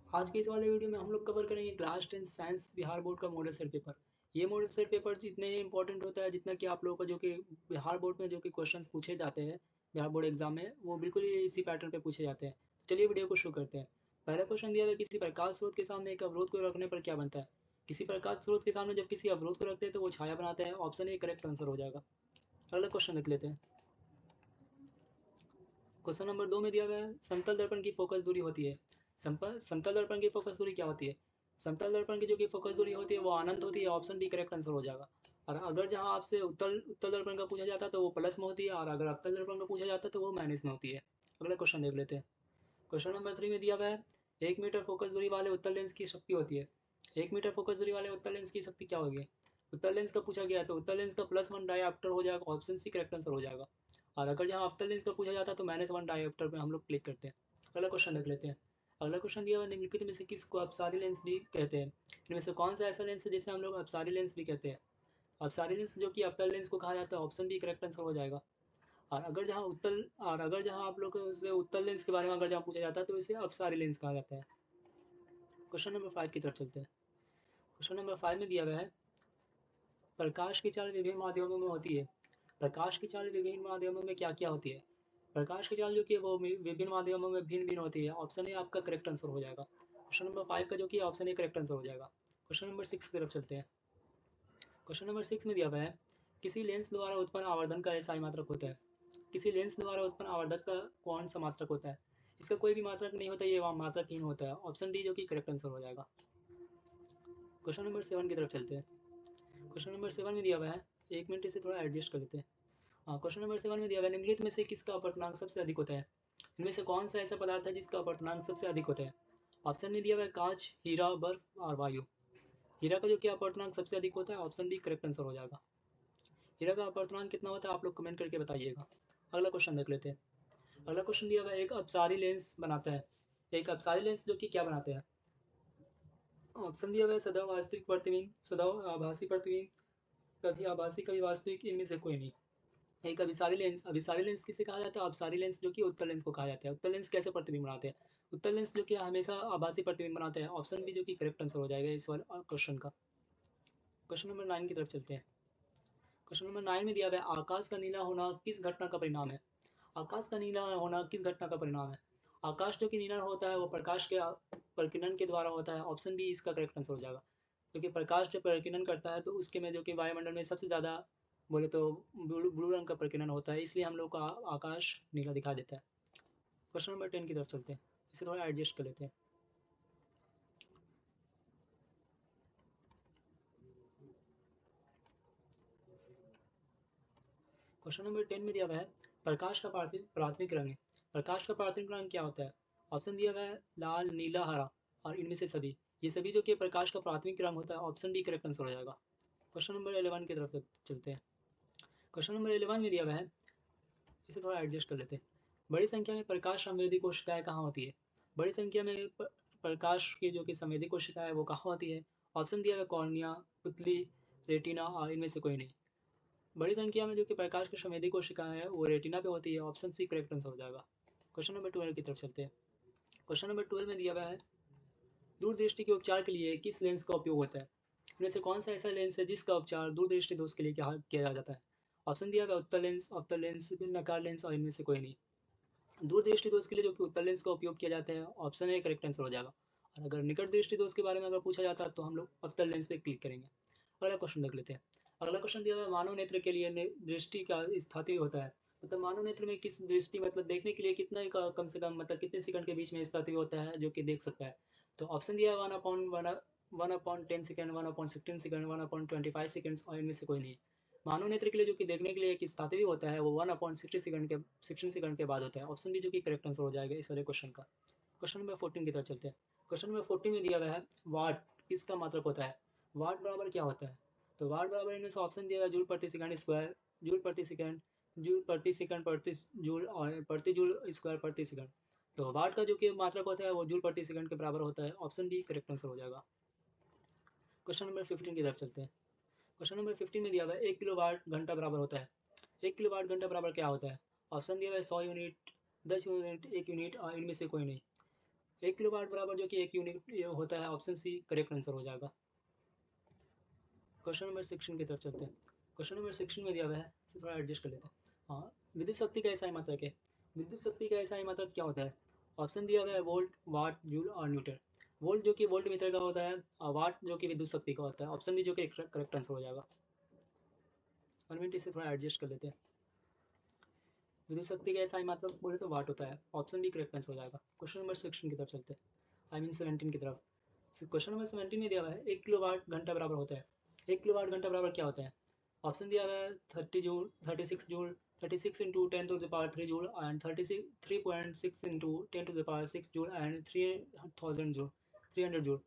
आज के इस वाले वीडियो में हम लोग कवर करेंगे क्लास 10 साइंस बिहार बोर्ड का मॉडल सेट पेपर। ये मॉडल सेट पेपर जितने इंपॉर्टेंट होता है जितना कि आप लोगों का जो कि बिहार बोर्ड में जो कि क्वेश्चंस पूछे जाते हैं बिहार बोर्ड एग्जाम में वो बिल्कुल ही इसी पैटर्न पे पूछे जाते हैं। तो चलिए वीडियो को शुरू करते हैं। पहला क्वेश्चन दिया हुआ है, किसी प्रकाश स्रोत के सामने एक अवरोध को रखने पर क्या बनता है। किसी प्रकाश स्रोत के सामने जब किसी अवरोध को रखते हैं तो वो छाया बनाता है। ऑप्शन ए करेक्ट आंसर हो जाएगा। अगला क्वेश्चन देख लेते हैं। क्वेश्चन नंबर 2 में दिया गया है, समतल दर्पण की फोकस दूरी होती है। समतल दर्पण की फोकस दूरी क्या होती है। समतल दर्पण की जो कि फोकस दूरी होती है वो अनंत होती है। ऑप्शन डी करेक्ट आंसर हो जाएगा। और अगर जहां आपसे उत्तल उत्तल दर्पण का पूछा जाता है तो वो प्लस में होती है, और अगर अवतल दर्पण का पूछा जाता है तो वो माइनस में होती है। अगला क्वेश्चन देख लेते हैं। क्वेश्चन नंबर 3 में दिया गया है, 1 मीटर फोकस दूरी वाले उत्तल लेंस की शक्ति होती है। 1 मीटर फोकस दूरी वाले उत्तल लेंस की शक्ति क्या होगी। उत्तल लेंस का पूछा गया है तो उत्तल लेंस का +1 डायऑप्टर हो जाएगा। ऑप्शन सी करेक्ट आंसर हो जाएगा। और अगर जहाँ अवतल लेंस का पूछा जाता है तो -1 डायऑप्टर पे हम लोग क्लिक करते हैं। अगला क्वेश्चन देख लेते हैं। अगला क्वेश्चन दिया हुआ, निम्नलिखित में से किसको अपसारी लेंस भी कहते हैं। इनमें से कौन सा ऐसा लेंस है जिसे हम लोग अपसारी लेंस भी कहते हैं। अपसारी लेंस जो कि अवतल लेंस को कहा जाता है। ऑप्शन बी करेक्ट आंसर हो जाएगा। और अगर जहाँ आप लोग से उत्तल लेंस के बारे में अगर जहाँ पूछा जाता है तो इसे अपसारी लेंस कहा जाता है। क्वेश्चन नंबर 5 की तरफ चलते हैं। क्वेश्चन नंबर 5 में दिया गया है, प्रकाश की चाल विभिन्न माध्यमों में होती है। प्रकाश की चाल विभिन्न माध्यमों में क्या क्या होती है। प्रकाश की चाल जो कि है वो विभिन्न माध्यमों में भिन्न भिन्न होती है। ऑप्शन ए आपका करेक्ट आंसर हो जाएगा। क्वेश्चन नंबर 5 का जो कि ऑप्शन ए करेक्ट आंसर हो जाएगा। क्वेश्चन नंबर 6 की तरफ चलते हैं। क्वेश्चन नंबर 6 में दिया हुआ है, किसी लेंस द्वारा उत्पन्न आवर्धन का ऐसा ही मात्रक होता है। किसी लेंस द्वारा उत्पन्न आवर्धक का कौन सा मात्रक होता है। इसका कोई भी मात्रक नहीं होता, ये मात्रकहीन होता है। ऑप्शन डी जो कि करेक्ट आंसर हो जाएगा। क्वेश्चन नंबर 7 की तरफ चलते हैं। क्वेश्चन नंबर 7 में दिया हुआ है, 1 मिनट इसे थोड़ा एडजस्ट कर लेते हैं। हाँ, क्वेश्चन नंबर 7 में दिया हुआ है, निम्नलिखित में से किसका अपवर्तनांक सबसे अधिक होता है। इनमें से कौन सा ऐसा पदार्थ है जिसका अपवर्तनांक सबसे अधिक होता है। ऑप्शन में दिया हुआ है कांच, हीरा, बर्फ और वायु। हीरा का जो कि अपवर्तनांक सबसे अधिक होता है। ऑप्शन डी करेक्ट आंसर हो जाएगा। हीरा का अपवर्तनांक कितना होता है आप लोग कमेंट करके बताइएगा। अगला क्वेश्चन देख लेते हैं। अगला क्वेश्चन दिया हुआ है, एक अपसारी लेंस बनाता है। एक अपसारी लेंस जो कि क्या बनाते हैं। ऑप्शन दिया हुआ है सदैव वास्तविक प्रतिबिंब, सदैव आभासी प्रतिबिंब, कभी आभासी कभी वास्तविक, इनमें से कोई नहीं। एक अभिसारी लेंस किसे कहा जाता है। अभिसारी लेंस जो कि उत्तल लेंस को कहा जाता है। उत्तल लेंस कैसे प्रतिबिंब बनाते हैं। उत्तल लेंस जो कि हमेशा आभासी प्रतिबिंब बनाते हैं। ऑप्शन बी जो कि करेक्ट आंसर हो जाएगा इस वाले क्वेश्चन का। क्वेश्चन नंबर 9 की तरफ चलते हैं। क्वेश्चन नंबर 9 में दिया गया है, आकाश का नीला होना किस घटना का परिणाम है। आकाश का नीला होना किस घटना का परिणाम है। आकाश जो कि नीला होता है वो प्रकाश के प्रकीर्णन के द्वारा होता है। ऑप्शन बी इसका करेक्ट आंसर हो जाएगा। क्योंकि प्रकाश जब प्रकीर्णन करता है तो उसके में जो कि वायुमंडल में सबसे ज़्यादा बोले तो ब्लू ब्लू रंग का प्रकीर्णन होता है, इसलिए हम लोग का आकाश नीला दिखा देता है। क्वेश्चन नंबर 10 की तरफ चलते हैं। इसे थोड़ा एडजस्ट कर लेते हैं। क्वेश्चन नंबर 10 में दिया हुआ है, प्रकाश का प्राथमिक रंग है। प्रकाश का प्राथमिक रंग क्या होता है। ऑप्शन दिया हुआ है लाल, नीला, हरा और इनमें से सभी। ये सभी जो कि प्रकाश का प्राथमिक रंग होता है। ऑप्शन डी करेक्ट आंसर हो जाएगा। क्वेश्चन नंबर 11 की तरफ चलते हैं। क्वेश्चन नंबर 11 में दिया हुआ है, इसे थोड़ा एडजस्ट कर लेते हैं। बड़ी संख्या में प्रकाश संवेदी कोशिकाएं कहाँ होती है। बड़ी संख्या में प्रकाश की जो कि संवेदी कोशिकाएं वो कहाँ होती है। ऑप्शन दिया हुआ है कॉर्निया, पुतली, रेटिना और इनमें से कोई नहीं। बड़ी संख्या में जो कि प्रकाश की संवेदी कोशिकाएं हैं वो रेटिना पे होती है। ऑप्शन सी करेक्ट आंसर हो जाएगा। क्वेश्चन नंबर 12 की तरफ चलते हैं। क्वेश्चन नंबर 12 में दिया हुआ है, दूरदृष्टि के उपचार के लिए किस लेंस का उपयोग होता है। इनमें से कौन सा ऐसा लेंस है जिसका उपचार दूरदृष्टि दोष के लिए किया जाता है। ऑप्शन दिया हुआ है उत्तल लेंस, अवतल लेंस, नकार लेंस और इनमें से कोई नहीं। दूरदृष्टि दोष के लिए जो कि उत्तल लेंस का उपयोग किया जाता है। ऑप्शन ए करेक्ट आंसर हो जाएगा। और अगर निकट दृष्टि दोष के बारे में अगर पूछा जाता है तो हम लोग अवतल लेंस पे क्लिक करेंगे। अगला क्वेश्चन देख लेते हैं। अगला क्वेश्चन दिया हुआ है, मानव नेत्र के लिए दृष्टि का स्थायी होता है। मतलब मानव नेत्र में किस दृष्टि मतलब देखने के लिए कितना कम से कम मतलब कितने सेकंड के बीच में स्थायी होता है जो कि देख सकता है। तो ऑप्शन दिया है 1/10 सेकंड, 1/16 सेकंड, 1/25 सेकंड्स और इनमें से कोई नहीं। मानव नेत्र के लिए जो कि देखने के लिए एक स्थायी होता है वो 1/16 सेकंड के बाद होता है। ऑप्शन बी जो कि करेक्ट आंसर हो जाएगा इस वाले क्वेश्चन का। क्वेश्चन नंबर 14 की तरफ चलते हैं। क्वेश्चन नंबर 14 में दिया गया है, वाट किसका मात्रक होता है। वाट बराबर क्या होता है। तो वाट बराबर इनमें से ऑप्शन दिया गया जूल प्रति सेकंड स्क्वायर, जूल प्रति सेकंड, जूल प्रति सेकंड प्रति जूल और प्रति जूल स्क्वायर प्रति सेकंड। तो वाट का जो कि मात्रक होता है वो जूल प्रति सेकंड के बराबर होता है। ऑप्शन बी करेक्ट आंसर हो जाएगा। क्वेश्चन नंबर 15 की तरफ चलते हैं। क्वेश्चन नंबर 15 में दिया हुआ है 1 किलो वाट घंटा बराबर होता है। 1 किलो वाट घंटा बराबर क्या होता है। ऑप्शन दिया हुआ है 100 यूनिट, 10 यूनिट, 1 यूनिट और इनमें से कोई नहीं। 1 किलोवाट बराबर जो कि 1 यूनिट होता है, ऑप्शन सी करेक्ट आंसर हो जाएगा। क्वेश्चन नंबर 16 की तरफ चलते हैं। क्वेश्चन नंबर 16 में दिया हुआ है, इसे थोड़ा एडजस्ट कर लेते हैं। हाँ, विद्युत शक्ति का एसआई मात्रक है। विद्युत शक्ति का एसआई मात्रक क्या होता है? ऑप्शन दिया हुआ है वोल्ट, वाट, जूल और न्यूटन। वोल्ट जो कि वोल्ट मीटर का होता है, और वाट जो कि विद्युत शक्ति का होता है। ऑप्शन बी जो कि करेक्ट आंसर हो जाएगा। 1 मिनट, इसे थोड़ा एडजस्ट कर लेते हैं। विद्युत शक्ति का एसआई मात्रक बोले तो वाट होता है। ऑप्शन बी करेक्ट आंसर हो जाएगा। क्वेश्चन नंबर 16 की तरफ चलते हैं, आई मीन 17 की तरफ। क्वेश्चन नंबर 17 में दिया हुआ है 1 किलोवाट घंटा बराबर होता है। 1 किलोवाट घंटा बराबर क्या होता है? ऑप्शन दिया हुआ है 30 joule, 36 joule, 36 into 10 to the power 3 joule and 3.6 into 10 to the power 6 joule and 3000 joule, 300 joule,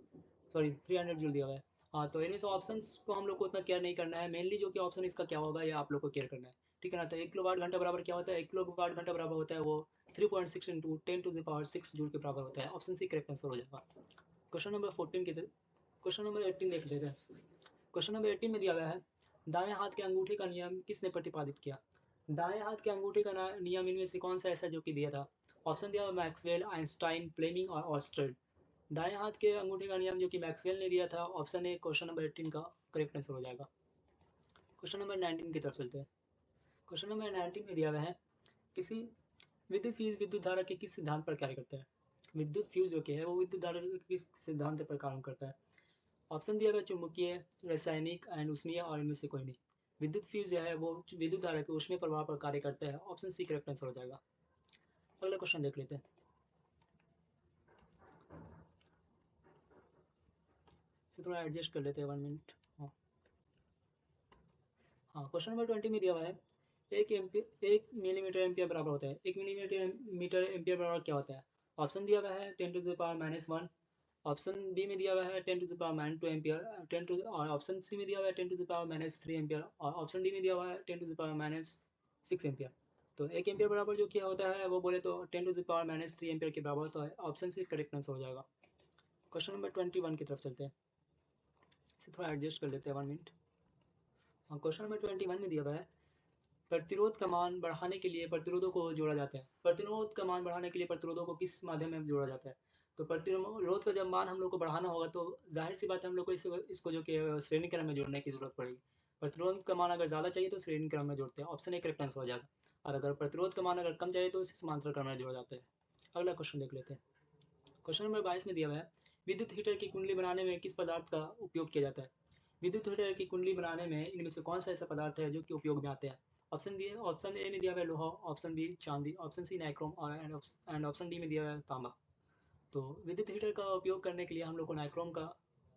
sorry 300 joule दिया हुआ है। हाँ, तो इनमें से ऑप्शंस को हम लोग को उतना केयर नहीं करना है। मेनली जो कि ऑप्शन इसका क्या होगा, ये आप लोग को केयर करना है, ठीक है ना। तो 1 किलोवाट घंटा बराबर क्या होता है? 1 किलोवाट घंटा बराबर होता है वो 3.6 into 10 to the power 6 joule के बराबर होता है। ऑप्शन सी करेक्ट आंसर हो जाएगा। क्वेश्चन नंबर 14 की क्वेश्चन नंबर 18 देख लेते हैं। क्वेश्चन नंबर 18 में दिया गया है, दाएं हाथ के अंगूठे का नियम किसने प्रतिपादित किया? दाएं हाथ के अंगूठे का नियम इनमें से कौन सा ऐसा जो कि दिया था? ऑप्शन दिया मैक्सवेल, आइंस्टाइन, फ्लेमिंग और ऑस्ट्रेड। दाएं हाथ के अंगूठे का नियम जो कि मैक्सवेल ने दिया था। ऑप्शन ए क्वेश्चन नंबर 18 का करेक्ट आंसर हो जाएगा। क्वेश्चन नंबर 19 की तरफ चलते हैं। क्वेश्चन नंबर 19 में दिया हुआ है, किसी विद्युत फ्यूज विद्युत धारा के किस सिद्धांत पर कार्य करता है? विद्युत फ्यूज जो कि है वो विद्युत धारा के किस सिद्धांत पर काम करता है? ऑप्शन दिया हुआ चुंबकीय, रासायनिक एंड ऊष्मीय और इनमें से कोई नहीं। विद्युत फ्यूज जो है वो विद्युत धारा के ऊष्मीय प्रभाव पर कार्य करता है। ऑप्शन सी करेक्ट आंसर हो जाएगा। अगला क्वेश्चन देख लेते हैं। इसे थोड़ा एडजस्ट कर लेते हैं 1 मिनट। हाँ हाँ, क्वेश्चन नंबर 20 में दिया हुआ है, 1 मिलीमीटर एम्पियर बराबर होता है। 1 मिलीमीटर एम्पियर बराबर क्या होता है? ऑप्शन दिया हुआ है 10 to the power -1। Option B में दिया हुआ है 10 to the power -2 ampere, 10 to, और ऑप्शन सी में दिया हुआ है 10 टू द पावर -3 एम्पियर, और ऑप्शन डी में दिया हुआ है 10 टू द पावर -6 एम्पियर। तो 1 एम्पियर बराबर जो क्या होता है वो बोले तो 10 टू द पावर -3 एम्पियर के बराबर होता है। ऑप्शन सी करेक्ट आंसर हो जाएगा। क्वेश्चन नंबर 21 की तरफ चलते हैं। इसे थोड़ा एडजस्ट कर लेते हैं 1 मिनट। हाँ, क्वेश्चन नंबर 21 में दिया हुआ है, प्रतिरोध का मान बढ़ाने के लिए प्रतिरोधों को जोड़ा जाता है। प्रतिरोध का मान बढ़ाने के लिए प्रतिरोधों को किस माध्यम में जोड़ा जाता है? तो प्रतिरोध का जब मान हम लोग को बढ़ाना होगा तो जाहिर सी बात है हम लोग को इसको जो कि श्रेणी क्रम में जोड़ने की जरूरत पड़ेगी। प्रतिरोध का मान अगर ज़्यादा चाहिए तो श्रेणी क्रम में जोड़ते हैं। ऑप्शन ए करेक्ट आंसर हो जाएगा। और अगर प्रतिरोध का मान अगर कम चाहिए तो इसे समांतर क्रम में जोड़ा जाता है। अगला क्वेश्चन देख लेते हैं। क्वेश्चन नंबर 22 में दिया हुआ है, विद्युत हीटर की कुंडली बनाने में किस पदार्थ का उपयोग किया जाता है? विद्युत हीटर की कुंडली बनाने में इनमें से कौन सा ऐसा पदार्थ है जो कि उपयोग में आते हैं? ऑप्शन ए में दिया हुआ है लोहा, ऑप्शन बी चांदी, ऑप्शन सी नाइक्रोम और एंड ऑप्शन डी में दिया हुआ है तांबा। तो विद्युत हीटर का उपयोग करने के लिए हम लोग को नाइक्रोम का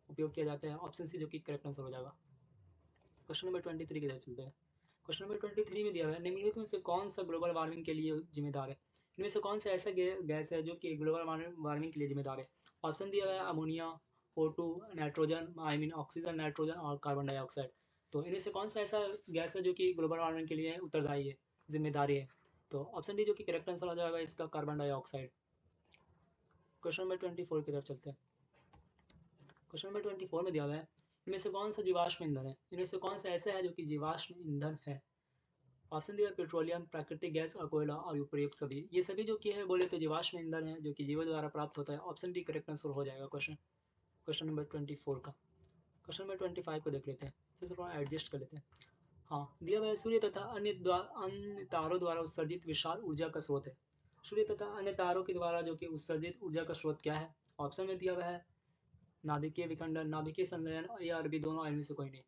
उपयोग किया जाता है। ऑप्शन सी जो कि करेक्ट आंसर हो जाएगा। क्वेश्चन नंबर 23 की तरफ चलते हैं। क्वेश्चन नंबर 23 में दिया हुआ है, निम्नलिखित में से कौन सा ग्लोबल वार्मिंग के लिए जिम्मेदार है? इनमें से कौन सा ऐसा गैस है जो कि ग्लोबल वार्मिंग के लिए जिम्मेदार है? ऑप्शन दिया हुआ है ammonia, O2, nitrogen, I mean oxygen, nitrogen और कार्बन डाइऑक्साइड। तो इनमें से कौन सा ऐसा गैस है जो कि ग्लोबल वार्मिंग के लिए उत्तरदायी है, जिम्मेदारी है? तो ऑप्शन डी जो कि करेक्ट आंसर हो जाएगा इसका, कार्बन डाइऑक्साइड। क्वेश्चन नंबर 24 की तरफ चलते हैं। क्वेश्चन नंबर 24 में दिया हुआ है, इनमें से कौन सा जीवाश्म ईंधन है? इनमें से कौन सा ऐसा है जो कि जीवाश्म ईंधन है? ऑप्शन दिया पेट्रोलियम, प्राकृतिक गैस और कोयला और उपयुक्त सभी। ये सभी जो कि है बोले तो जीवाश्म ईंधन है जो कि जीवों द्वारा प्राप्त होता है। ऑप्शन डी करेक्ट आंसर हो जाएगा क्वेश्चन नंबर 24 का। क्वेश्चन नंबर 25 को देख लेते हैं, इसे थोड़ा एडजस्ट कर लेते हैं। हाँ, दिया हुआ है सूर्य तथा अन्य तारों द्वारा उत्सर्जित विशाल ऊर्जा का स्रोत है। सूर्य तथा अन्य तारों के द्वारा जो कि उत्सर्जित ऊर्जा का स्रोत क्या है? ऑप्शन में दिया हुआ है नाभिकीय विखंडन, नाभिकीय संलयन या अरबी, दोनों इनमें से कोई नहीं।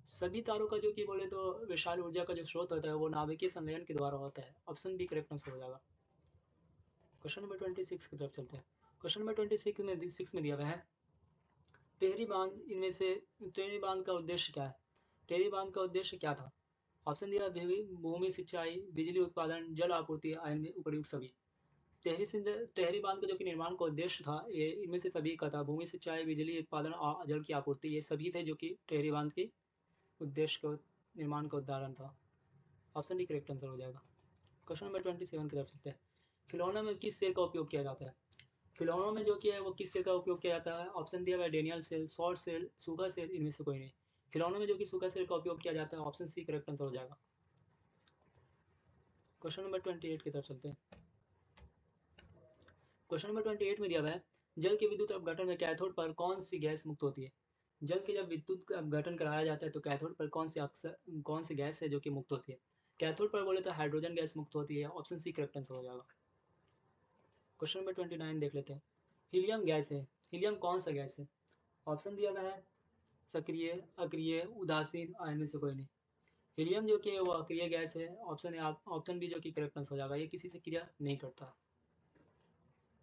सभी तारों का जो कि बोले तो विशाल ऊर्जा का जो स्रोत होता है वो नाभिकीय संलयन के द्वारा होता है। ऑप्शन बी करेक्ट आंसर हो जाएगा। क्वेश्चन नंबर 26 की तरफ चलते हैं। क्वेश्चन नंबर 26 में दिया हुआ है, टेहरी बांध इनमें से टेहरी बांध का उद्देश्य क्या है? टेहरी बांध का उद्देश्य क्या था? ऑप्शन दिया भूमि सिंचाई, बिजली उत्पादन, जल आपूर्ति, उपयुक्त सभी। टेहरी बांध का जो कि निर्माण का उद्देश्य था ये इनमें से सभी का था। भूमि सिंचाई, बिजली उत्पादन और जल की आपूर्ति, ये सभी थे जो कि टेहरी बांध की उद्देश्य का निर्माण का उदाहरण था। ऑप्शन डी करेक्ट आंसर हो जाएगा। क्वेश्चन नंबर 27 की तरफ चलते हैं। खिलौनों में किस सेल का उपयोग किया जाता है? खिलौनों में जो कि है वो किस सेल का उपयोग किया जाता है? ऑप्शन दिया हुआ है डेनियल सेल, शॉर्ट सेल, सूखा सेल, इनमें से कोई नहीं। खिलौनों में जो कि सूखा सेल का उपयोग किया जाता है। ऑप्शन सी करेक्ट आंसर हो जाएगा। क्वेश्चन नंबर 28 की तरफ चलते हैं। क्वेश्चन नंबर 28 में दिया हुआ है, जल के विद्युत अपघटन में कैथोड पर कौन सी गैस मुक्त होती है? जल के जब विद्युत अपघटन कराया जाता है तो कैथोड पर कौन सी गैस है जो कि मुक्त होती है? कैथोड पर बोले तो हाइड्रोजन गैस मुक्त होती है। ऑप्शन सी करेक्ट आंसर हो जाएगा। क्वेश्चन नंबर 29 देख लेते हैं। हीलियम गैस है, हीलियम कौन सा गैस है? ऑप्शन दिया गया है सक्रिय, अक्रिय, उदासीन, इनमें से कोई नहीं। हीलियम जो कि है वो अक्रिय गैस है। ऑप्शन बी जो कि करेक्ट आंसर हो जाएगा, ये किसी से क्रिया नहीं करता।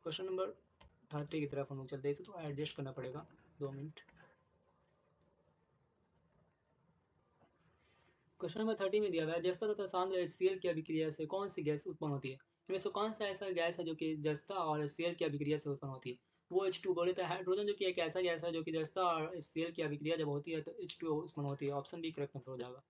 क्वेश्चन नंबर 30 की तरफ हम लोग चलते हैं, इसे थोड़ा एडजस्ट करना पड़ेगा, 2 मिनट। क्वेश्चन नंबर 30 में दिया हुआ है जस्ता तथा सांद्र HCl की अभिक्रिया से कौन सी गैस उत्पन्न होती है? इनमें से कौन सा ऐसा गैस है जो कि जस्ता और HCl की अभिक्रिया से उत्पन्न होती है? वो H2 बोले तो हाइड्रोजन जो कि एक ऐसा गैस है जो कि जस्ता और HCl की अभिक्रिया जब होती है तो H2 उत्पन्न होती है। ऑप्शन बी करेक्ट आंसर हो जाएगा।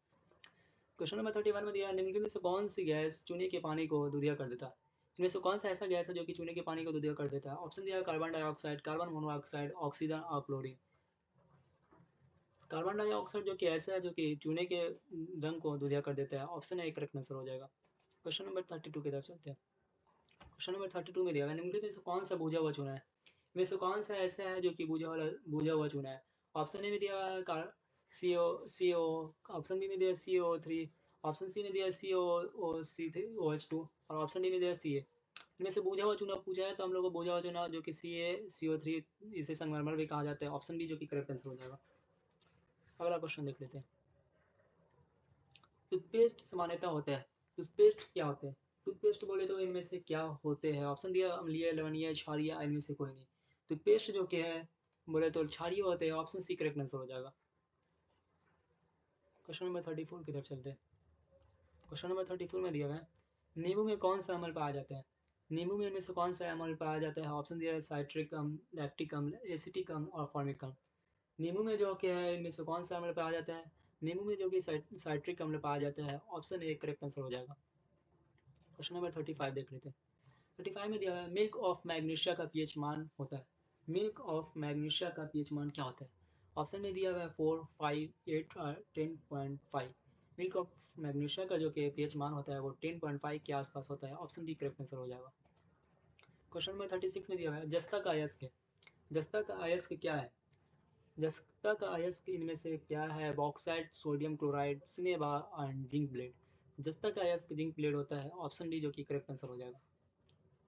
क्वेश्चन नंबर 31 में दिया है निम्नलिखित में से कौन सी गैस चूने के पानी को दूधिया कर देता है? इनमें से कौन सा ऐसा गैस है जो कि चूने के पानी को दूधिया कर देता है? ऑप्शन दिया है carbon dioxide, carbon monoxide, oxygen और क्लोरीन। कार्बन डाइऑक्साइड जो कि ऐसा है जो कि चूने के रंग को दूधिया कर देता है। ऑप्शन ए करेक्ट आंसर हो जाएगा। क्वेश्चन नंबर 32 की तरफ चलते हैं। क्वेश्चन नंबर 32 में दिया हुआ है निम्नलिखित में से कौन सा बुझा हुआ चूना है? इनमें से कौन सा ऐसा है जो कि बुझा हुआ चूना है? ऑप्शन ए में दिया हुआ है CO, ऑप्शन बी में दिया CO3, ऑप्शन सी में दिया COOC3OH2 और ऑप्शन डी में दिया CA। इनमें से बुझा हुआ चूना पूछा है तो हम लोग को बुझा हुआ चूना जो कि CaCO3, इसे संगमरमर भी कहा जाता है। ऑप्शन बी जो कि करेक्ट आंसर हो जाएगा। अगला क्वेश्चन देख लेते हैं। टूथपेस्ट सामान्यतः होता है, टूथपेस्ट क्या होते हैं? टूथपेस्ट बोले तो इनमें से क्या होते हैं? ऑप्शन दिया अम्लीय, लवणीय, क्षारीय, इनमें से कोई नहीं। टूथपेस्ट जो कि है बोले तो क्षारीय होते हैं। ऑप्शन सी करेक्ट आंसर हो जाएगा। क्वेश्चन नंबर 34 की तरफ चलते हैं। क्वेश्चन नंबर 34 में दिया हुआ है नींबू में कौन सा अम्ल पाया जाता है? नींबू में इनमें से कौन सा अम्ल पाया जाता है? ऑप्शन दिया है साइट्रिक अम्ल, लैक्टिक अम्ल, एसिटिक अम्ल और फॉर्मिक अम्ल। नींबू में जो कि है इनमें से कौन सा अम्ल पाया जाता है? नींबू में जो कि साइट्रिक अम्ल पाया जाता है। ऑप्शन ए करेक्ट आंसर हो जाएगा। क्वेश्चन नंबर 35 देख लेते हैं। 35 में दिया हुआ है मिल्क ऑफ मैग्नीशिया का पीएच मान होता है। मिल्क ऑफ मैग्नीशिया का पीएच मान क्या होता है? ऑप्शन में दिया हुआ है 4, 5, 8 और 10.5। मिल्क ऑफ मैग्नीशिया का जो कि पीएच मान होता है वो 10.5 के आसपास होता है। ऑप्शन डी करेक्ट आंसर हो जाएगा। क्वेश्चन नंबर 36 में दिया हुआ है जस्ता का अयस्क। जस्ता का अयस्क क्या है? जस्ता का अयस्क इनमें से क्या है? Bauxite, sodium chloride, cinnabar and zinc blende. जस्ता का अयस्क जिंक ब्लेड होता है। ऑप्शन डी जो कि करेक्ट आंसर हो जाएगा।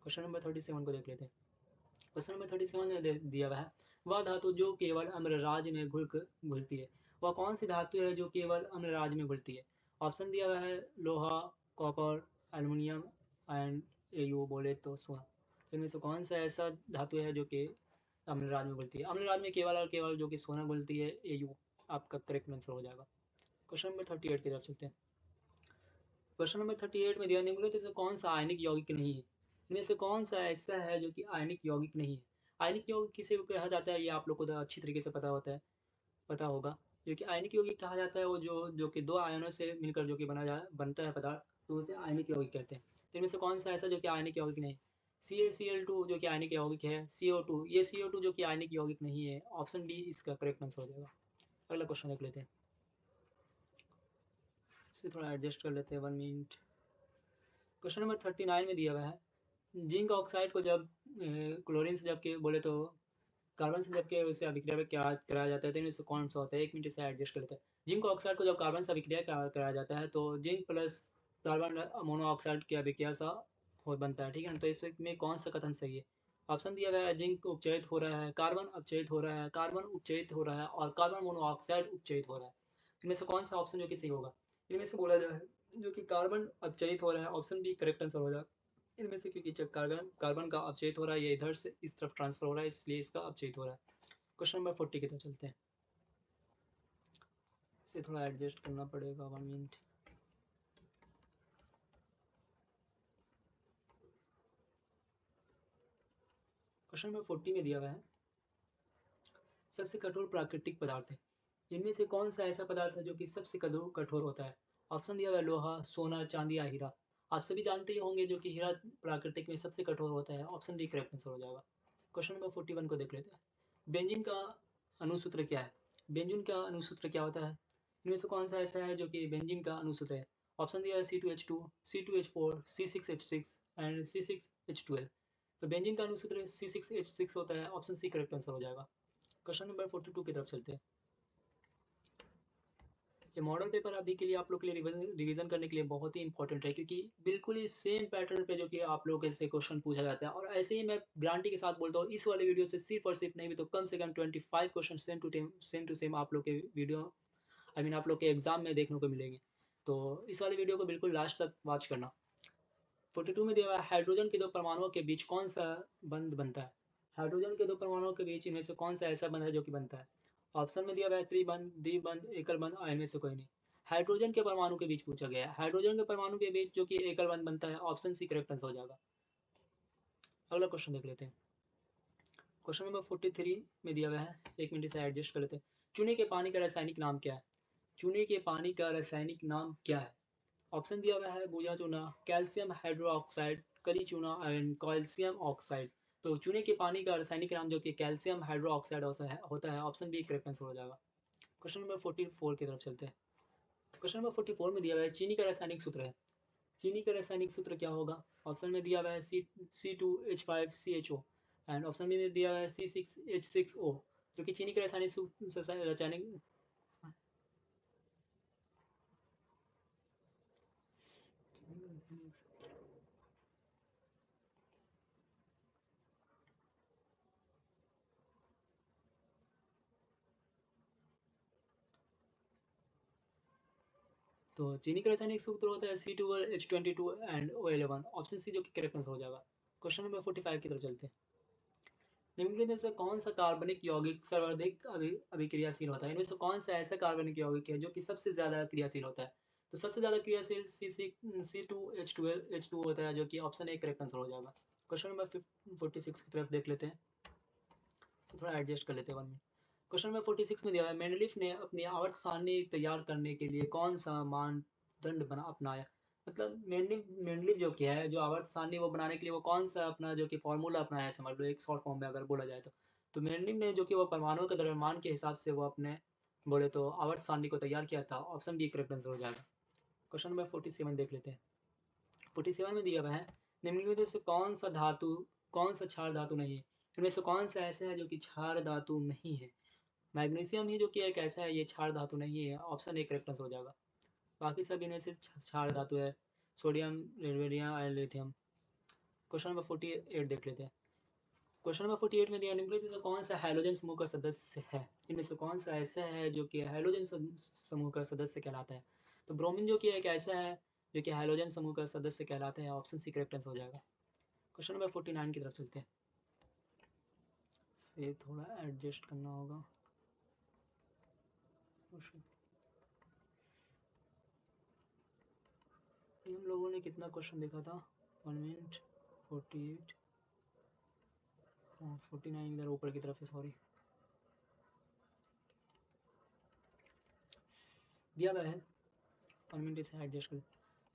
क्वेश्चन नंबर 37 को देख लेते हैं। क्वेश्चन नंबर 37 में दिया हुआ है वह धातु जो केवल अम्लराज में घुलती है। वह कौन सी धातु है जो केवल अम्लराज में घुलती है? ऑप्शन दिया हुआ है लोहा, कॉपर, एल्युमिनियम एंड AU बोले तो सोना। तो इनमें से कौन सा ऐसा धातु है जो कि अम्लराज में घुलती है? अम्लराज में केवल और केवल जो कि सोना घुलती है, AU आपका करेक्ट आंसर हो जाएगा। क्वेश्चन नंबर 38 की तरफ चलते हैं। क्वेश्चन नंबर 38 में दिया निम्नलिखित से कौन सा आयनिक यौगिक नहीं है? इनमें से कौन सा ऐसा है जो कि आयनिक यौगिक नहीं है? आयनिक यौगिक किसे कहा जाता है ये आप लोग को तो अच्छी तरीके से पता होगा। जो कि आयनिक यौगिक कहा जाता है वो जो कि दो आयनों से मिलकर जो कि बनता है पदार्थ, तो उसे आयनिक यौगिक कहते हैं। तो इनमें से कौन सा ऐसा जो कि आयनिक यौगिक नहीं? CaCl2 जो कि आयनिक यौगिक है, CO2, ये CO2 जो कि आयनिक यौगिक नहीं है। ऑप्शन बी इसका करेक्ट आंसर हो जाएगा। अगला क्वेश्चन देख लेते हैं, इसे थोड़ा एडजस्ट कर लेते हैं, 1 मिनट। क्वेश्चन नंबर 39 में दिया हुआ है जिंक ऑक्साइड को जब क्लोरीन से जब के बोले तो कार्बन से जब के उसे अभिक्रिया में क्या कराया जाता है तो इनमें से कौन सा होता है? 1 मिनट से एडजस्ट कर लेते हैं। जिंक ऑक्साइड को जब कार्बन से अभिक्रिया कराया जाता है तो जिंक प्लस कार्बन मोनोऑक्साइड की अभिक्रिया सा हो बनता है, ठीक है ना? तो इसमें कौन सा कथन सही है? ऑप्शन दिया गया है जिंक उपचयित हो रहा है, कार्बन अपचयित हो रहा है, कार्बन उपचयित हो रहा है और कार्बन मोनोऑक्साइड उपचयित हो रहा है। इनमें से कौन सा ऑप्शन जो कि सही होगा? इनमें से बोला जाए जो कि कार्बन अपचयित हो रहा है। ऑप्शन बी करेक्ट आंसर हो जाए इनमें से, क्योंकि जब कार्बन कार्बन का अपचयित हो रहा है ये इधर से इस तरफ ट्रांसफर हो रहा है, इसलिए इसका अपचयित हो रहा है। क्वेश्चन नंबर 40 की तरफ चलते हैं, इसे थोड़ा एडजस्ट करना पड़ेगा, 1 मिनट। क्वेश्चन नंबर 40 में दिया हुआ है सबसे कठोर प्राकृतिक पदार्थ है। इनमें से कौन सा ऐसा पदार्थ है जो कि सबसे कठोर होता है? ऑप्शन दिया हुआ है लोहा, सोना, चांदी या हीरा। आप सभी जानते ही होंगे जो कि हीरा प्राकृतिक में सबसे कठोर होता है। ऑप्शन डी करेक्ट आंसर हो जाएगा। क्वेश्चन नंबर 41 को देख लेते हैं। बेंजीन का अणुसूत्र क्या है? बेंजीन का अणुसूत्र क्या होता है? इनमें से कौन सा ऐसा है जो कि बेंजीन का अणुसूत्र है? ऑप्शन दिया है C2H2, C2H4, C6H6 and C6H12। तो बेंजीन का अनुसूत्र C6H6 होता है, ऑप्शन सी करेक्ट आंसर हो जाएगा। क्वेश्चन नंबर 42 की तरफ चलते हैं। ये मॉडल पेपर अभी के लिए आप लोग के लिए रिवीजन करने के लिए बहुत ही इंपॉर्टेंट है, क्योंकि बिल्कुल ही सेम पैटर्न पे जो कि आप लोगों से क्वेश्चन पूछा जाता है। और ऐसे ही मैं गारंटी के साथ बोलता हूँ, इस वाले वीडियो से सिर्फ और सिर्फ नहीं भी तो कम से कम 25 क्वेश्चन सेम टू सेम आप लोग के वीडियो आप लोग के एग्जाम में देखने को मिलेंगे। तो इस वाले वीडियो को बिल्कुल लास्ट तक वॉच करना। 42 में दिया हुआ है, हाइड्रोजन के दो परमाणुओं के बीच कौन सा बंध बनता है। हाइड्रोजन के दो परमाणुओं के बीच इनमें से कौन सा ऐसा बंध है जो कि बनता है। ऑप्शन में दिया हुआ है त्रिबंध, द्विबंध, एकल बंध, इनमें से कोई नहीं। हाइड्रोजन के परमाणु के बीच पूछा गया है, हाइड्रोजन के परमाणु के बीच जो कि एकल बंध बनता है, ऑप्शन सी करेक्ट आंसर हो जाएगा। अगला क्वेश्चन देख लेते हैं। क्वेश्चन नंबर 43 में दिया हुआ है, एक मिनट से एडजस्ट कर लेते हैं। चूने के पानी का रासायनिक नाम क्या है। चूने के पानी का रासायनिक नाम क्या है। ऑप्शन दिया हुआ है बूझा चूना, कैल्शियम हाइड्रोक्साइड, कली चूना एंड कैल्शियम ऑक्साइड। तो चूने के पानी का रासायनिक नाम जो कि कैल्शियम हाइड्रोक्साइड होता है, ऑप्शन बी करेक्ट आंसर हो जाएगा। क्वेश्चन नंबर 44 की तरफ चलते हैं। क्वेश्चन नंबर 44 में दिया हुआ है, चीनी का रासायनिक सूत्र है। चीनी का रासायनिक सूत्र क्या होगा। ऑप्शन में दिया हुआ है C2H5CHO एंड ऑप्शन में दिया हुआ है C6H6O, जो कि चीनी का रासायनिक तो चीनी का रासायनिक सूत्र होता है C2H22 and O11, option C जो कि करेक्ट आंसर हो जाएगा। क्वेश्चन नंबर 45 की तरफ चलते हैं। निम्नलिखित में से कौन सा कार्बनिक यौगिक सर्वाधिक अभिक्रियाशील होता है। इनमें से कौन सा ऐसा कार्बनिक यौगिक है जो कि सबसे ज्यादा क्रियाशील होता है। तो सबसे ज्यादा क्रियाशील C2H2 होता है, जो कि ऑप्शन ए करेक्ट आंसर हो जाएगा। क्वेश्चन नंबर 46 की तरफ देख लेते हैं। तो थोड़ा एडजस्ट कर लेते हैं 1 मिनट। क्वेश्चन नंबर 46 में दिया है, मेंडलीफ ने अपनी आवर्त सारणी तैयार करने के लिए कौन सा मानदंड अपनाया। मतलब मेंडलीफ जो क्या है, जो आवर्त सारणी वो बनाने के लिए वो कौन सा अपना जो कि फॉर्मूला अपनाया है, समझ लो एक शॉर्ट फॉर्म में अगर बोला जाए तो मेंडलीफ ने जो कि वो परमाणुओं के द्रव्यमान के हिसाब से वो अपने बोले तो आवर्त सारणी को तैयार किया था, ऑप्शन बी करेक्ट आंसर हो जाएगा। क्वेश्चन नंबर 47 देख लेते हैं। 47 में दिया हुआ है, निम्नलिखित में से कौन सा क्षार धातु नहीं है। इनमें से कौन सा ऐसा है जो कि क्षार धातु नहीं है। मैग्नीशियम ही जो कि एक ऐसा है, ये क्षार धातु नहीं है, ऑप्शन ए करेक्ट आंसर हो जाएगा। बाकी सब इनमें से क्षार धातु है, सोडियम, रेडियम और लिथियम। क्वेश्चन नंबर 48 देख लेते हैं। क्वेश्चन नंबर 48 में दिया, निम्नलिखित में कौन सा हैलोजन समूह का सदस्य है। इनमें से कौन सा ऐसा है जो कि हैलोजन समूह का सदस्य कहलाता है। तो ब्रोमीन जो कि एक ऐसा है जो कि हैलोजन समूह का सदस्य कहलाता है, ऑप्शन सी करेक्ट आंसर हो जाएगा। क्वेश्चन नंबर 49 की तरफ चलते हैं। से थोड़ा एडजस्ट करना होगा। ये हम लोगों ने कितना क्वेश्चन देखा था, 1 मिनट। 48, हाँ 49 इधर ऊपर की तरफ है, सॉरी। दिया हुआ है 1 मिनट, इसे एडजस्ट कर।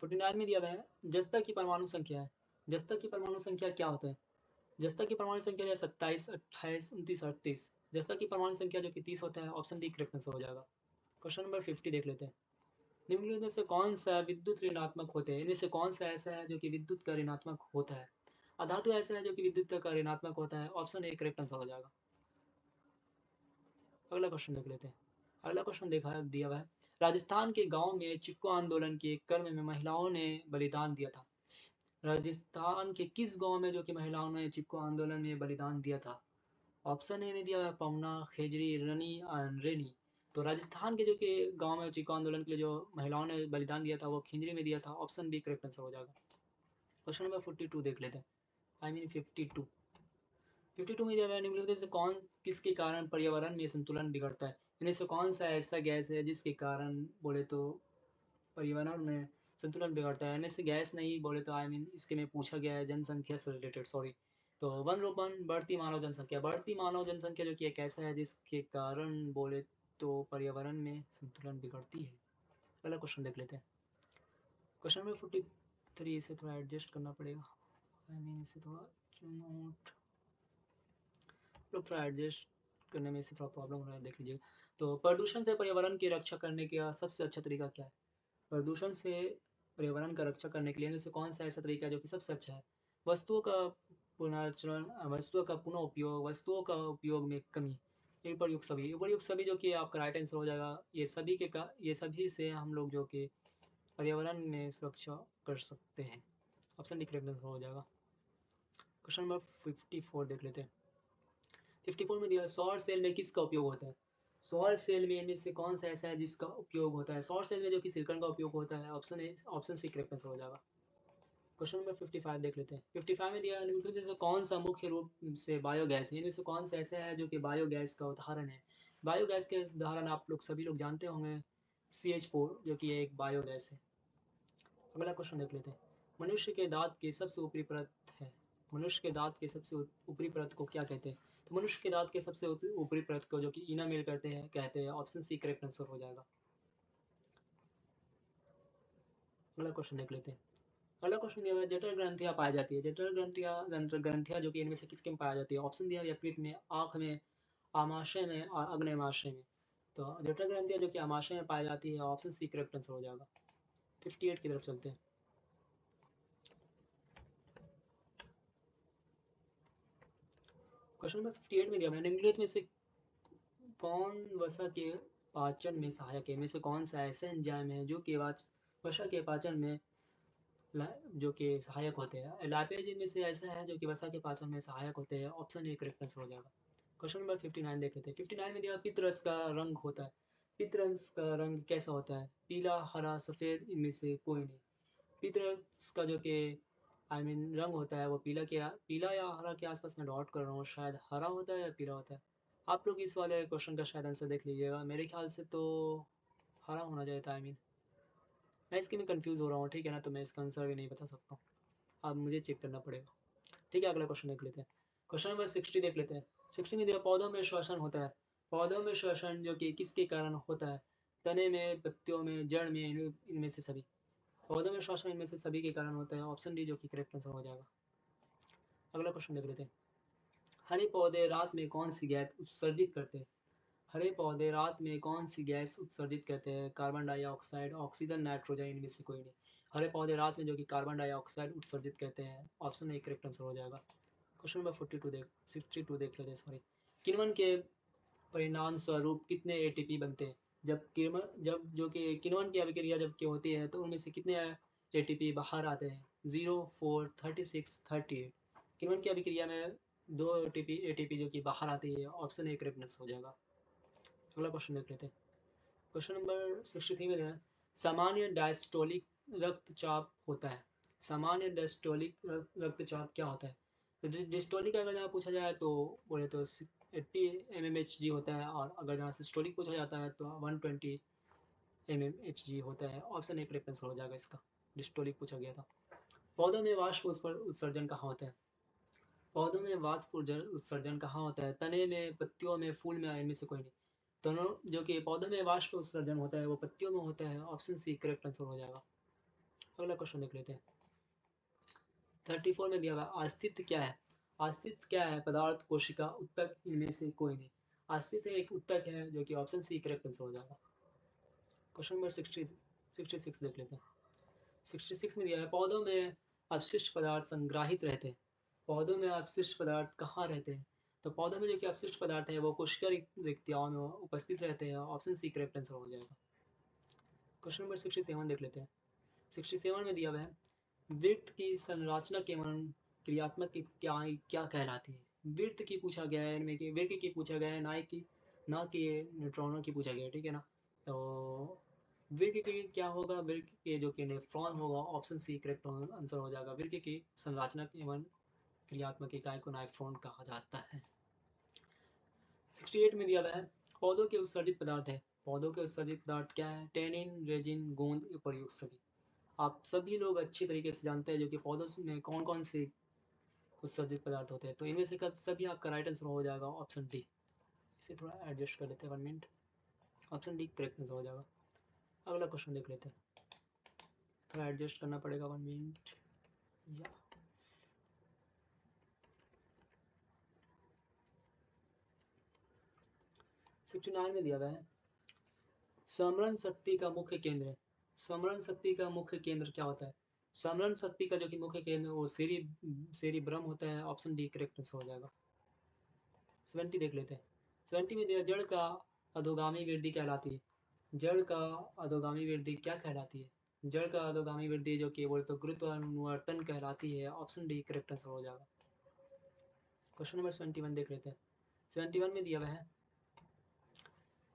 49 में दिया हुआ है, जस्ता की परमाणु संख्या है। जस्ता की परमाणु संख्या क्या होता है। जस्ता की परमाणु संख्या है 27, 28, 29, 38। जस्ता की परमाणु संख्या जो कि 30 होता है, ऑप्शन डी करेक्ट आंसर हो जाएगा। क्वेश्चन नंबर 50 देख लेते हैं। निम्नलिखित में से कौन सा विद्युत ऋणात्मक होते हैं। इनमें से कौन सा ऐसा है जो कि विद्युत का ऋणात्मक होता है। अधातु ऐसा है जो कि विद्युत का ऋणात्मक होता है, ऑप्शन ए करेक्ट आंसर हो जाएगा। अगला क्वेश्चन देख लेते हैं। अगला क्वेश्चन देखा दिया हुआ है, राजस्थान के गांव में चिपको आंदोलन के कर्म में महिलाओं ने बलिदान दिया था। राजस्थान के किस गांव में जो कि महिलाओं ने चिपको आंदोलन में बलिदान दिया था। ऑप्शन ए में दिया हुआ है पवना, खेजरी, रनी एंड रेनी। तो राजस्थान के जो कि गांव में चिपको आंदोलन के लिए जो महिलाओं ने बलिदान दिया था वो खिंजरी में दिया था, ऑप्शन बी करेक्ट आंसर हो जाएगा। क्वेश्चन नंबर 42 देख लेते हैं। I mean 52। 52 में दिया हुआ है, निम्नलिखित से कौन किसके कारण पर्यावरण में संतुलन बिगड़ता है। इनमें से कौन सा ऐसा गैस है जिसके कारण बोले तो पर्यावरण में संतुलन बिगड़ता है। इनमें से गैस नहीं बोले तो आई मीन इसके में पूछा गया है जनसंख्या से रिलेटेड, सॉरी। तो वन रोपन, बढ़ती मानव जनसंख्या। बढ़ती मानव जनसंख्या जो कि एक ऐसा है जिसके कारण बोले तो पर्यावरण में संतुलन बिगड़ती है। अगला क्वेश्चन देख लेते हैं। क्वेश्चन नंबर 43, इसे थोड़ा एडजस्ट करना पड़ेगा, आई मीन इसे थोड़ा नोट लोग थोड़ा एडजस्ट करने में इससे थोड़ा प्रॉब्लम हो रहा है, देख लीजिए। तो प्रदूषण से पर्यावरण की रक्षा करने का सबसे अच्छा तरीका क्या है। प्रदूषण से पर्यावरण का रक्षा करने के लिए इनमें से कौन सा ऐसा तरीका है जो कि सबसे अच्छा है। वस्तुओं का पुनर्चरण, वस्तुओं का पुनः उपयोग, वस्तुओं का उपयोग में कमी, उपयुक्त सभी, उपयुक्त सभी जो कि आपका राइट आंसर हो जाएगा। ये सभी से हम लोग जो कि पर्यावरण में सुरक्षा कर सकते हैं। ऑप्शन डी करेक्ट आंसर हो जाएगा। क्वेश्चन नंबर 54 देख लेते हैं। 54 में दिया सौर सेल में किसका उपयोग होता है? सौर सेल में इनमें से कौन सा ऐसा है जिसका उपयोग होता है? सौर सेल में जो कि सिलिकॉन का उपयोग होता है। ऑप्शन सी करेक्ट आंसर हो जाएगा। क्वेश्चन नंबर 55 देख लेते हैं। 55 में दिया निम्नलिखित में से कौन सा मुख्य रूप से बायोगैस है? इनमें से कौन सा ऐसा है जो कि बायोगैस का उदाहरण है? बायोगैस के उदाहरण आप लोग सभी लोग जानते होंगे, CH4 जो कि एक बायोगैस है। अगला क्वेश्चन देख लेते हैं। मनुष्य के दांत की सबसे ऊपरी परत है, मनुष्य के दांत के सबसे ऊपरी परत को क्या कहते हैं? तो मनुष्य के दांत के सबसे ऊपरी परत को जो कि इनामेल कहते हैं। ऑप्शन सी करेक्ट आंसर हो जाएगा। अगला क्वेश्चन देख लेते हैं। अगला क्वेश्चन दिया हुआ है, जठर ग्रंथियां पाई जाती है। जठर ग्रंथियां जो कि इनमें से किसके में पाई जाती है? ऑप्शन दिया है यकृत में, आंख में, आमाशय में और अग्न्याशय में। तो जठर ग्रंथियां जो कि आमाशय में पाई जाती है। ऑप्शन सी करेक्ट आंसर हो जाएगा। 58 की तरफ चलते हैं। क्वेश्चन नंबर 58 में दिया मैंने निम्नलिखित में से कौन वसा के पाचन में सहायक है? इनमें से कौन सा ऐसा एंजाइम है जो कि वसा के पाचन में जो कि सहायक होते हैं? लाइपेज इनमें से ऐसा है जो कि वसा के पाचन में सहायक होते हैं। ऑप्शन ए करेक्ट आंसर हो जाएगा। क्वेश्चन नंबर 59 देख लेते हैं। 59 में दिया पित्त का रंग होता है। पित्त का रंग कैसा होता है? पीला, हरा, सफेद, इनमें से कोई नहीं। पित्त का जो कि रंग होता है वो पीला या हरा के आसपास में डॉट कर रहा हूँ, शायद हरा होता है या पीला होता है। आप लोग इस वाले क्वेश्चन का शायद आंसर देख लीजिएगा। मेरे ख्याल से तो हरा होना चाहिए था। मैं इसके में कंफ्यूज हो रहा हूँ, ठीक है ना, तो मैं इसका आंसर भी नहीं बता सकता हूँ। अब मुझे चेक करना पड़ेगा। ठीक है, अगला क्वेश्चन देख लेते हैं। क्वेश्चन नंबर 60 देख लेते हैं। 60 में दिया पौधों में श्वसन होता है। पौधों में श्वसन जो कि किसके कारण होता है? तने में, पत्तियों में, जड़ में, इनमें से सभी। पौधों में श्वसन इनमें से सभी के कारण होता है। ऑप्शन डी जो कि करेक्ट आंसर हो जाएगा। अगला क्वेश्चन देख लेते हैं। हरे पौधे रात में कौन सी गैस उत्सर्जित करते हैं? हरे पौधे रात में कौन सी गैस उत्सर्जित करते हैं? कार्बन डाइऑक्साइड, ऑक्सीजन, नाइट्रोजन, इनमें से कोई नहीं। हरे पौधे रात में जो कि कार्बन डाइऑक्साइड उत्सर्जित करते हैं। ऑप्शन ए करेक्ट आंसर हो जाएगा। क्वेश्चन नंबर 62 देख लेते हैं। सॉरी, किण्वन के परिणाम स्वरूप कितने ATP बनते हैं? जब जो कि किण्वन की अभिक्रिया जब की होती है तो उनमें से कितने ATP बाहर आते हैं? 0, 4, 36, 38। किण्वन की अभिक्रिया में 2 ATP जो कि बाहर आती है। ऑप्शन ए करेक्ट आंसर हो जाएगा। अगला क्वेश्चन देख लेते हैं। क्वेश्चन नंबर 63 में है, सामान्य डायस्टोलिक रक्तचाप होता है। सामान्य डायस्टोलिक रक्तचाप क्या होता है? तो डिस्टोलिक अगर जहाँ पूछा जाए तो बोले तो 80 mmHg होता है, और अगर जहाँ सिस्टोलिक पूछा जाता है तो 120 mmHg होता है। ऑप्शन एक करेक्ट आंसर हो जाएगा इसका। डिस्टोलिक पूछा गया था। पौधों में वाष्प उत्सर्जन कहाँ होता है? पौधों में वाष्प उत्सर्जन कहाँ होता है? तने में, पत्तियों में, फूल में, इनमें से कोई नहीं। दोनों जो कि पौधों में वाष्प उत्सर्जन होता है वो पत्तियों में होता है। ऑप्शन सी करेक्ट आंसर हो जाएगा। अगला क्वेश्चन देख लेते हैं। 34 में दिया हुआ अस्तित्व क्या है? अस्तित्व क्या है? पदार्थ, कोशिका, उत्तक, इनमें से कोई नहीं। अस्तित्व एक उत्तक है जो कि ऑप्शन सी करेक्ट आंसर हो जाएगा। क्वेश्चन नंबर 66 देख लेते हैं। 66 में दिया है पौधों में अपशिष्ट पदार्थ संग्रहित रहते हैं। पौधों में अपशिष्ट पदार्थ कहाँ रहते हैं? तो पौधों में जो कि अपशिष्ट पदार्थ है वो कोशिका रिक्तियाओं में उपस्थित रहते हैं। ऑप्शन सी करेक्ट आंसर हो जाएगा। क्वेश्चन नंबर 67 देख लेते हैं। 67 में दिया हुआ है वृत्त की संरचना केवल क्रियात्मक की क्या क्या कहलाती है? वृत्त की पूछा गया है, इनमें कि वृत्त की पूछा गया है, ना कि न्यूट्रॉनों की पूछा गया है, ठीक है ना। तो वृक्क की क्या होगा? वृक्क के जो कि नेफ्रॉन होगा। ऑप्शन सी करेक्ट आंसर हो जाएगा। वृक्क की संरचना एवं क्रियात्मक इकाई को नेफ्रॉन कहा जाता है। 68 में दिया गया है पौधों के उत्सर्जित पदार्थ है। पौधों के उत्सर्जित पदार्थ क्या है? टेनिन, रेजिन, गोंद, उपर्युक्त सभी। आप सभी लोग अच्छी तरीके से जानते हैं जो कि पौधों में कौन कौन से उत्सर्जित पदार्थ होते हैं। तो इनमें से कब सभी आपका राइट आंसर हो जाएगा। Option D. इसे थोड़ा एडजस्ट कर लेते हैं 1 minute. Option D correct answer हो जाएगा। अगला क्वेश्चन देख लेते हैं। थोड़ा एडजस्ट करना पड़ेगा 1 मिनट या 69 में दिया गया है समरण शक्ति का मुख्य केंद्र है। समरण शक्ति का मुख्य केंद्र क्या होता है? समरण शक्ति का जो कि मुख्य केंद्र वो सेरिब्रम होता है। ऑप्शन डी करेक्ट आंसर हो जाएगा। 70 देख लेते हैं। 70 में दिया जड़ का अधोगामी वृद्धि कहलाती है। जड़ का अधोगामी वृद्धि क्या कहलाती है? जड़ का अधोगामी वृद्धि जो कि बोले तो गुरुत्वानुवर्तन कहलाती है। ऑप्शन डी करेक्ट आंसर हो जाएगा। क्वेश्चन नंबर 71 देख लेते हैं। 71 में दिया हुआ है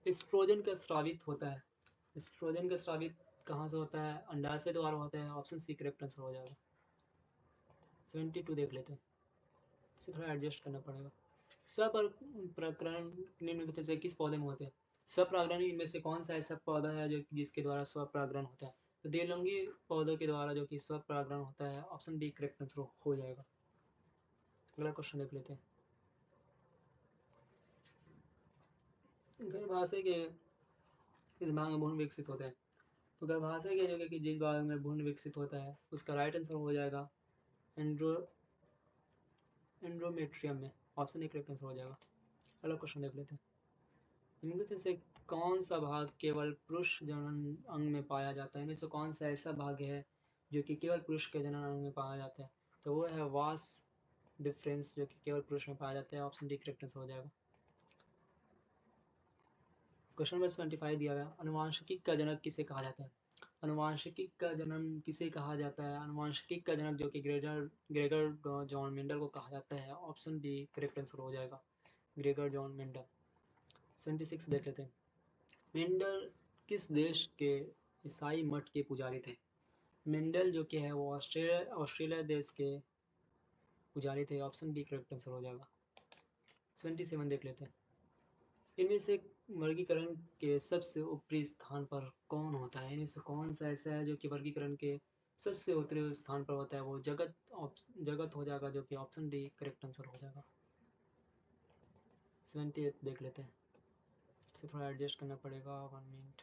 एस्ट्रोजन का स्रावित होता है। एस्ट्रोजन का स्रावित कहाँ से होता है? अंडाशय द्वारा होता है। ऑप्शन सी करेक्ट आंसर हो जाएगा। 72 देख लेते हैं। इसे थोड़ा एडजस्ट करना पड़ेगा। स्वपरागण निम्नलिखित से किस पौधे में होते हैं? स्वपरागण इनमें से कौन सा ऐसा पौधा है जो जिसके द्वारा स्वपरागण होता है? तो देवलंगी पौधों के द्वारा जो कि स्वपरागण होता है। ऑप्शन डी करेक्ट आंसर हो जाएगा। अगला क्वेश्चन देख लेते हैं। गर्भाशय के इस भाग में भ्रूण विकसित होते हैं। तो गर्भाशय के जो कि जिस भाग में भ्रूण विकसित होता है उसका राइट आंसर हो जाएगा एंड्रोमेट्रियम में। ऑप्शन ए करेक्ट आंसर हो जाएगा। अगला क्वेश्चन देख लेते हैं। इनमें से कौन सा भाग केवल पुरुष जनन अंग में पाया जाता है? इनमें से कौन सा ऐसा भाग है जो कि केवल पुरुष के जनन अंग में पाया जाता है? तो वो है वास डिफरेंस जो कि केवल पुरुष में पाया जाता है। ऑप्शन डी करेक्ट आंसर हो जाएगा। क्वेश्चन नंबर 75 दिया गया अनुवांशिकी का जनक किसे कहा जाता है? अनुवांशिकी का जन्म किसे कहा जाता है? अनुवांशिकी का जनक जो कि ग्रेगर जॉन मेंडल को कहा जाता है। ऑप्शन डी करेक्ट आंसर हो जाएगा। Gregor John Mendel. 76 देख लेते हैं। मेंडल किस देश के ईसाई मठ के पुजारी थे? मेंडल जो कि है वो ऑस्ट्रेलिया देश के पुजारी थे। ऑप्शन डी करेक्ट आंसर हो जाएगा। 77 देख लेते हैं। इनमें से वर्गीकरण के सबसे ऊपरी स्थान पर कौन होता है? इनमें से कौन सा ऐसा है जो कि वर्गीकरण के सबसे ऊपरी स्थान पर होता है? वो जगत हो जाएगा जो कि ऑप्शन डी करेक्ट आंसर हो जाएगा। 78 देख लेते हैं। इसे थोड़ा एडजस्ट करना पड़ेगा। 1 मिनट।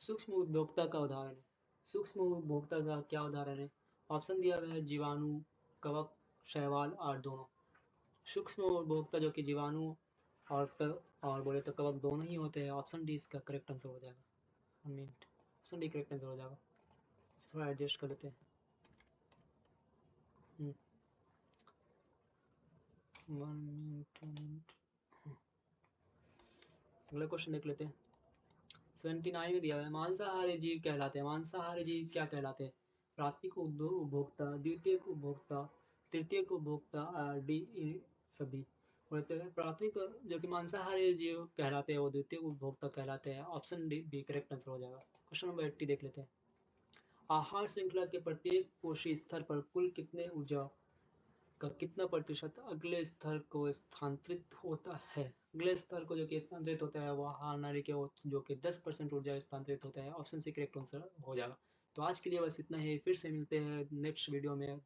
सूक्ष्म उपभोक्ता का उदाहरण है। सूक्ष्म उपभोक्ता का क्या उदाहरण है? ऑप्शन दिया हुआ है जीवाणु, कवक, शैवाल और दोनों। सूक्ष्म उपभोक्ता जो कि जीवाणु और बोले तो कवक दोनों ही होते हैं। ऑप्शन डी इसका करेक्ट आंसर हो जाएगा। 1 minute. Option D correct answer हो जाएगा। थोड़ा एडजस्ट कर लेते हैं। 1 मिनट 1 मिनट। अगला क्वेश्चन देख लेते हैं। 79 में दिया हुआ है मांसाहारी जीव कहलाते हैं। मांसाहारी जीव क्या कहलाते हैं? प्राथमिक उपभोक्ता, द्वितीयक उपभोक्ता, तृतीयक उपभोक्ता और डी सभी। बोलते हैं प्राथमिक जो कि मांसाहारी जीव कहलाते हैं वो द्वितीयक उपभोक्ता कहलाते हैं। Option D be correct answer हो जाएगा। क्वेश्चन नंबर 80 देख लेते हैं। आहार श्रृंखला के प्रत्येक कोशीय स्तर पर कुल कितने ऊर्जा का कितना प्रतिशत अगले स्तर को स्थानांतरित होता है? अगले स्तर को जो कि स्थानांतरित होता है वो आहार नारी के जो कि 10% ऊर्जा स्थानांतरित होता है। ऑप्शन सी करेक्ट आंसर हो जाएगा। तो आज के लिए बस इतना ही। फिर से मिलते हैं नेक्स्ट वीडियो में।